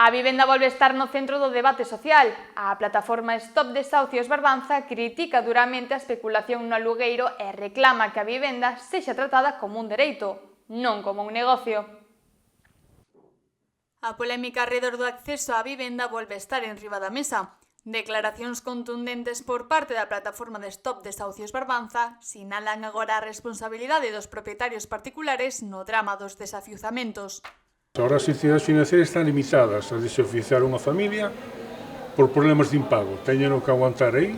A vivenda volve estar no centro do debate social. A plataforma Stop Desahucios Barbanza critica duramente a especulación no alugueiro e reclama que a vivenda sexa tratada como un dereito, non como un negocio. A polémica arredor do acceso á vivenda volve estar enriba da mesa. Declaracións contundentes por parte da plataforma de Stop Desahucios Barbanza sinalan agora a responsabilidade dos propietarios particulares no drama dos desafiuzamentos. Ahora as entidades financeiras están limitadas a desafiuzar unha familia por problemas de impago. Teñen que aguantar aí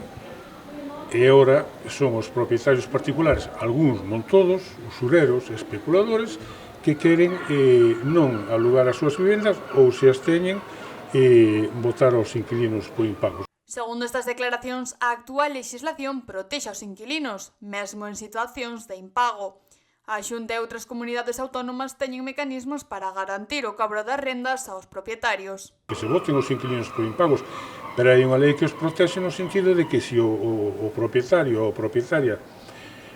e agora son os propietarios particulares, algúns, non todos, usureros, especuladores, que queren non alugar as súas vivendas ou se as teñen botar aos inquilinos por impagos. Segundo estas declaracións, a actual legislación protexe aos inquilinos, mesmo en situacións de impago. A Xunta e outras comunidades autónomas teñen mecanismos para garantir o cobro das rendas aos propietarios. Que se voten os inquilinos por impagos, pero hai unha lei que os protege no sentido de que se o propietario ou a propietaria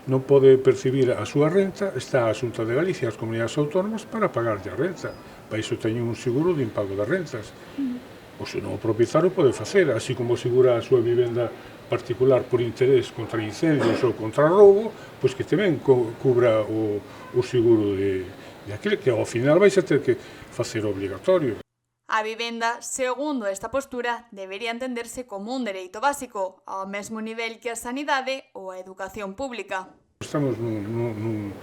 non pode percibir a súa renta, está a Xunta de Galicia e as comunidades autónomas para pagarlle a renta. Para iso teñen un seguro de impago das rentas. O senón o propietario pode facer, así como asegura a súa vivenda particular por interés contra incendios ou contra roubo, pois que tamén cubra o seguro de aquilo que ao final vais a ter que facer obrigatorio. A vivenda, segundo esta postura, debería entenderse como un dereito básico, ao mesmo nivel que a sanidade ou a educación pública. Estamos nun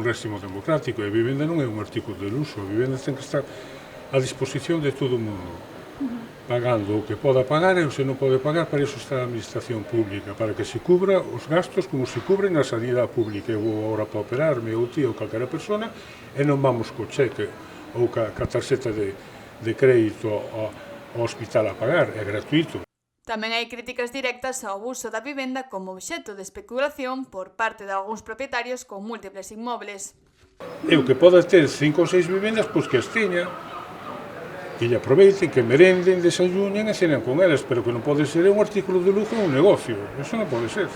réximo democrático e a vivenda non é un artículo de luxo, a vivenda ten que estar a disposición de todo o mundo, pagando o que poda pagar e o se non pode pagar, para iso está a administración pública, para que se cubra os gastos como se cubren na sanidade pública. Eu vou agora para operarme, ou ti ou calquera persona, e non vamos co cheque ou ca tarxeta de crédito ao hospital a pagar, é gratuito. Tamén hai críticas directas ao uso da vivenda como obxecto de especulación por parte de algúns propietarios con múltiples inmobles. E o que poda ter 5 ou 6 vivendas, pois que as teña, que lle aproveiten, que merenden, desayunen e cenen con elas, pero que non pode ser un artículo de lujo ou un negocio. Eso non pode ser.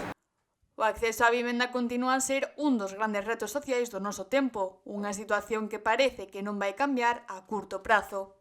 O acceso á vivenda continúa a ser un dos grandes retos sociais do noso tempo, unha situación que parece que non vai cambiar a curto prazo.